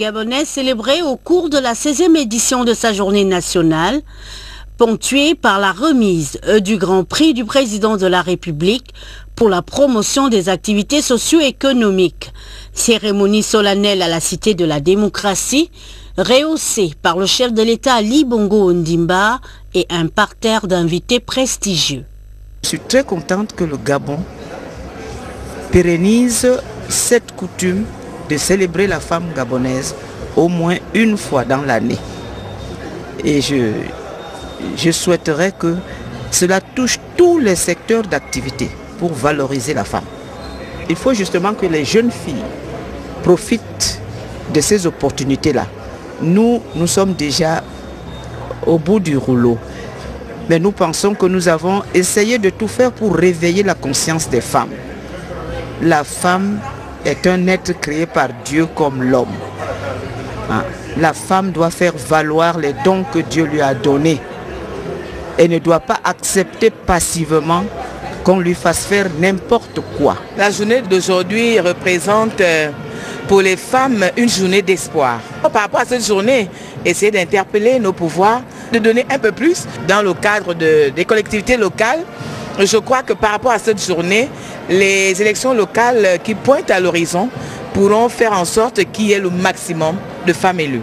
Gabonais célébré au cours de la 16e édition de sa journée nationale, ponctuée par la remise du Grand Prix du Président de la République pour la promotion des activités socio-économiques. Cérémonie solennelle à la Cité de la Démocratie, rehaussée par le chef de l'État Ali Bongo Ondimba et un parterre d'invités prestigieux. Je suis très contente que le Gabon pérennise cette coutume de célébrer la femme gabonaise au moins une fois dans l'année. Et je souhaiterais que cela touche tous les secteurs d'activité pour valoriser la femme. Il faut justement que les jeunes filles profitent de ces opportunités-là. Nous sommes déjà au bout du rouleau. Mais nous pensons que nous avons essayé de tout faire pour réveiller la conscience des femmes. La femme est un être créé par Dieu comme l'homme. La femme doit faire valoir les dons que Dieu lui a donnés et ne doit pas accepter passivement qu'on lui fasse faire n'importe quoi. La journée d'aujourd'hui représente pour les femmes une journée d'espoir. Par rapport à cette journée, essayer d'interpeller nos pouvoirs, de donner un peu plus dans le cadre des collectivités locales. Je crois que par rapport à cette journée, les élections locales qui pointent à l'horizon pourront faire en sorte qu'il y ait le maximum de femmes élues.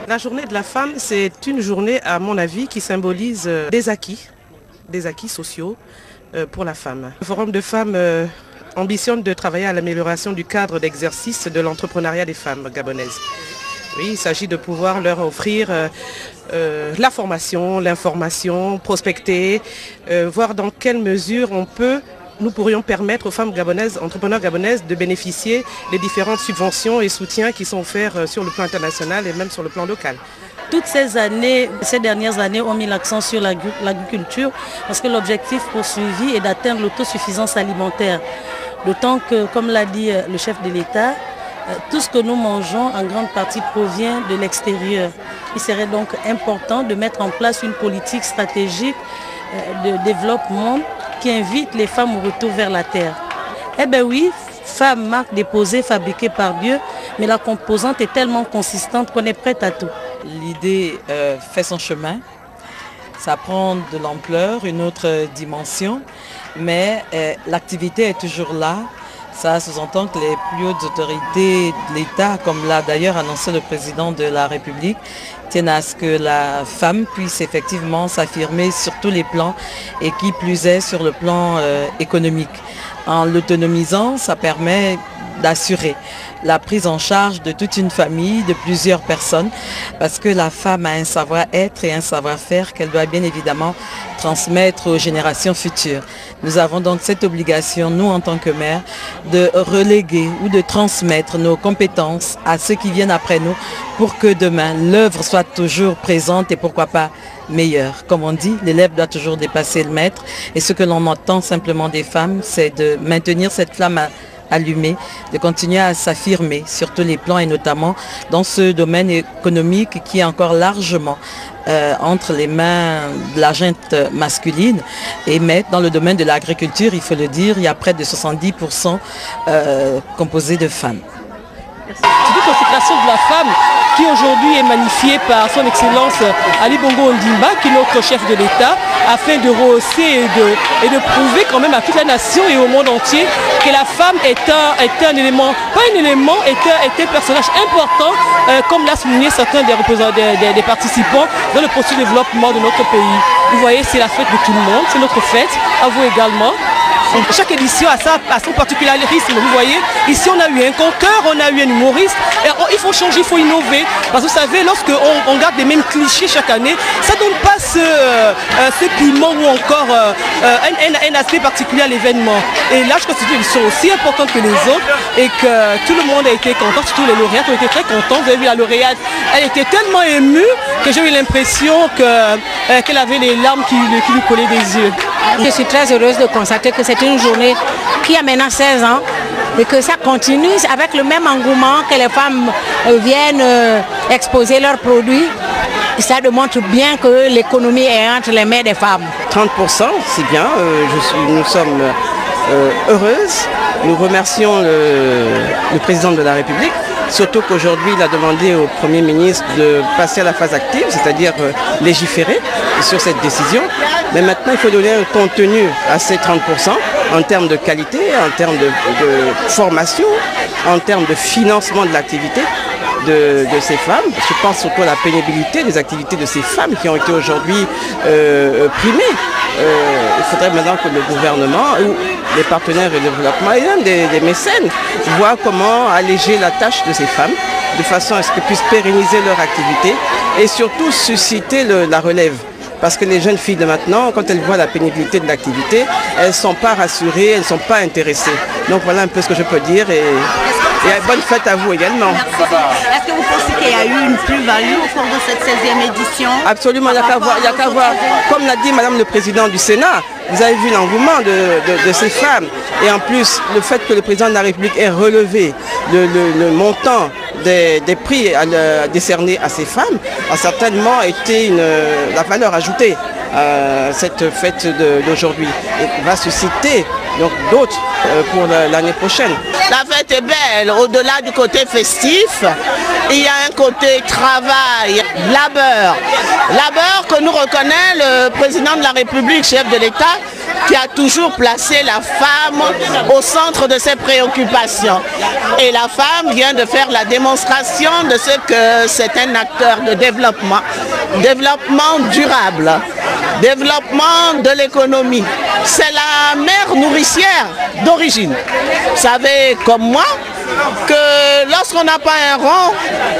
La journée de la femme, c'est une journée, à mon avis, qui symbolise des acquis sociaux pour la femme. Le Forum de femmes ambitionne de travailler à l'amélioration du cadre d'exercice de l'entrepreneuriat des femmes gabonaises. Oui, il s'agit de pouvoir leur offrir la formation, l'information, prospecter, voir dans quelle mesure nous pourrions permettre aux femmes gabonaises, entrepreneurs gabonaises, de bénéficier des différentes subventions et soutiens qui sont offerts sur le plan international et même sur le plan local. Toutes ces dernières années ont mis l'accent sur l'agriculture parce que l'objectif poursuivi est d'atteindre l'autosuffisance alimentaire. D'autant que, comme l'a dit le chef de l'État, tout ce que nous mangeons en grande partie provient de l'extérieur. Il serait donc important de mettre en place une politique stratégique de développement qui invite les femmes au retour vers la terre. Eh bien oui, femme, marque déposée, fabriquée par Dieu, mais la composante est tellement consistante qu'on est prête à tout. L'idée fait son chemin, ça prend de l'ampleur, une autre dimension, mais l'activité est toujours là. Ça sous-entend que les plus hautes autorités de l'État, comme l'a d'ailleurs annoncé le président de la République, tiennent à ce que la femme puisse effectivement s'affirmer sur tous les plans et qui plus est sur le plan économique. En l'autonomisant, ça permet d'assurer la prise en charge de toute une famille, de plusieurs personnes, parce que la femme a un savoir-être et un savoir-faire qu'elle doit bien évidemment transmettre aux générations futures. Nous avons donc cette obligation, nous en tant que mères, de reléguer ou de transmettre nos compétences à ceux qui viennent après nous pour que demain l'œuvre soit toujours présente et pourquoi pas meilleure. Comme on dit, l'élève doit toujours dépasser le maître et ce que l'on entend simplement des femmes, c'est de maintenir cette flamme allumée, de continuer à s'affirmer sur tous les plans et notamment dans ce domaine économique qui est encore largement entre les mains de la gente masculine et mais dans le domaine de l'agriculture, il faut le dire, il y a près de 70% composés de femmes. C'est une consécration de la femme qui aujourd'hui est magnifiée par son excellence Ali Bongo Ondimba, qui est notre chef de l'État, afin de rehausser et de prouver quand même à toute la nation et au monde entier que la femme est un élément, pas un élément, est un personnage important, comme l'a souligné certains des participants dans le processus de développement de notre pays. Vous voyez, c'est la fête de tout le monde, c'est notre fête, à vous également. Chaque édition a son particularisme, vous voyez. Ici, on a eu un conteur, on a eu un humoriste. Et il faut changer, il faut innover. Parce que vous savez, lorsqu'on garde les mêmes clichés chaque année, ça ne donne pas ce piment ou encore un aspect particulier à l'événement. Et là, je considère qu'une édition aussi importante que les autres et que tout le monde a été content, surtout les lauréates ont été très contents. Vous avez vu la lauréate, elle était tellement émue que j'ai eu l'impression qu'elle avait les larmes qui lui collaient des yeux. Je suis très heureuse de constater que c'est une journée qui a maintenant 16 ans et que ça continue avec le même engouement, que les femmes viennent exposer leurs produits. Ça démontre bien que l'économie est entre les mains des femmes. 30%, c'est bien, nous sommes heureuses. Nous remercions le président de la République surtout qu'aujourd'hui il a demandé au Premier ministre de passer à la phase active, c'est-à-dire légiférer sur cette décision. Mais maintenant il faut donner un contenu à ces 30% en termes de qualité, en termes de formation, en termes de financement de l'activité de ces femmes. Je pense surtout à la pénibilité des activités de ces femmes qui ont été aujourd'hui primées. Il faudrait maintenant que le gouvernement ou les partenaires de développement et même des mécènes voient comment alléger la tâche de ces femmes de façon à ce qu'elles puissent pérenniser leur activité et surtout susciter la relève. Parce que les jeunes filles de maintenant, quand elles voient la pénibilité de l'activité, elles ne sont pas rassurées, elles ne sont pas intéressées. Donc voilà un peu ce que je peux dire et bonne fête à vous également. Est-ce que vous pensez qu'il y a eu une plus-value au cours de cette 16e édition? Absolument, il n'y a qu'à voir. Comme l'a dit Madame le Président du Sénat, vous avez vu l'engouement de ces femmes. Et en plus, le fait que le Président de la République ait relevé le montant des prix à décerner à ces femmes a certainement été la valeur ajoutée à cette fête d'aujourd'hui et va susciter donc d'autres pour l'année prochaine. La fête est belle, au-delà du côté festif, il y a un côté travail, labeur. Labeur que nous reconnaît le président de la République, chef de l'État, qui a toujours placé la femme au centre de ses préoccupations. Et la femme vient de faire la démonstration de ce que c'est un acteur de développement. Développement durable, développement de l'économie. C'est la mère nourricière d'origine. Vous savez, comme moi, que lorsqu'on n'a pas un rond,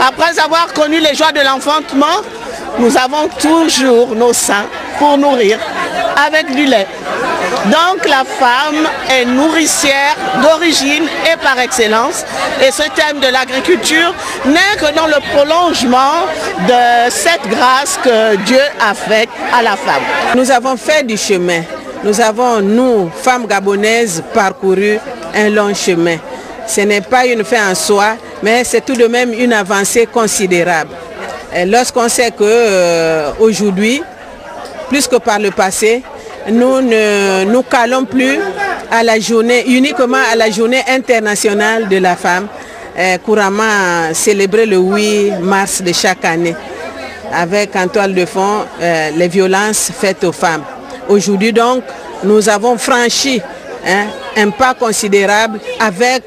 après avoir connu les joies de l'enfantement, nous avons toujours nos seins pour nourrir avec du lait. Donc la femme est nourricière d'origine et par excellence. Et ce thème de l'agriculture n'est que dans le prolongement de cette grâce que Dieu a faite à la femme. Nous avons fait du chemin. Nous avons, nous, femmes gabonaises, parcouru un long chemin. Ce n'est pas une fin en soi, mais c'est tout de même une avancée considérable. Lorsqu'on sait qu'aujourd'hui, plus que par le passé, nous ne nous calons plus à la journée, uniquement à la journée internationale de la femme, couramment célébrée le 8 mars de chaque année, avec en toile de fond les violences faites aux femmes. Aujourd'hui donc, nous avons franchi un pas considérable avec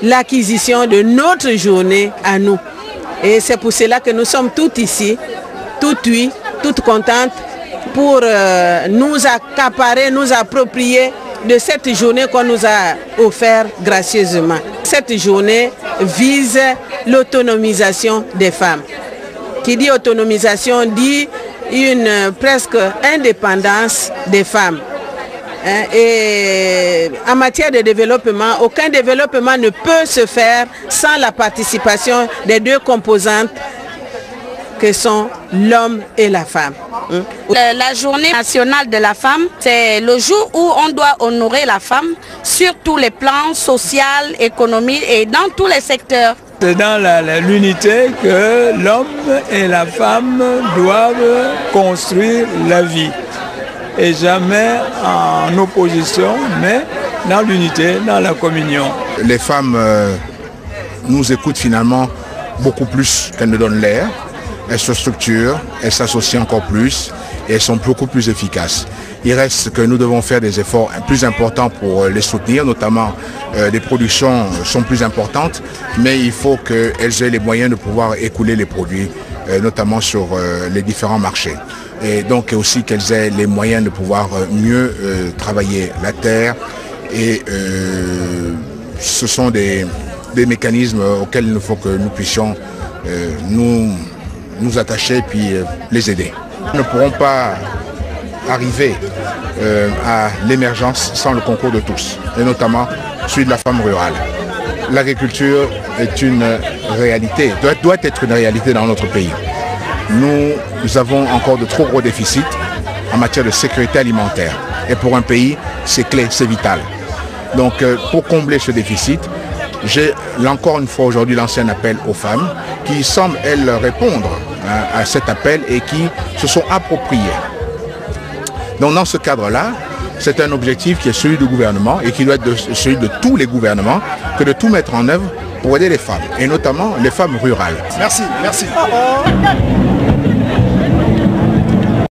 l'acquisition de notre journée à nous. Et c'est pour cela que nous sommes toutes ici, toutes contentes pour nous accaparer, nous approprier de cette journée qu'on nous a offerte gracieusement. Cette journée vise l'autonomisation des femmes. Qui dit autonomisation dit une presque indépendance des femmes. Et en matière de développement, aucun développement ne peut se faire sans la participation des deux composantes que sont l'homme et la femme. La journée nationale de la femme, c'est le jour où on doit honorer la femme sur tous les plans social, économique et dans tous les secteurs. C'est dans l'unité que l'homme et la femme doivent construire la vie. Et jamais en opposition, mais dans l'unité, dans la communion. Les femmes nous écoutent finalement beaucoup plus qu'elles ne donnent l'air. Elles se structurent, elles s'associent encore plus et elles sont beaucoup plus efficaces. Il reste que nous devons faire des efforts plus importants pour les soutenir, notamment les productions sont plus importantes, mais il faut qu'elles aient les moyens de pouvoir écouler les produits, notamment sur les différents marchés. Et donc aussi qu'elles aient les moyens de pouvoir mieux travailler la terre. Et ce sont des mécanismes auxquels il faut que nous puissions nous attacher puis les aider. Nous ne pourrons pas arriver à l'émergence sans le concours de tous, et notamment celui de la femme rurale. L'agriculture est une réalité, doit être une réalité dans notre pays. Nous avons encore de trop gros déficits en matière de sécurité alimentaire. Et pour un pays, c'est clé, c'est vital. Donc pour combler ce déficit, j'ai encore une fois aujourd'hui lancé un appel aux femmes qui semblent, elles, répondre à cet appel et qui se sont appropriées. Donc dans ce cadre-là, c'est un objectif qui est celui du gouvernement et qui doit être celui de tous les gouvernements, que de tout mettre en œuvre pour aider les femmes, et notamment les femmes rurales. Merci, merci.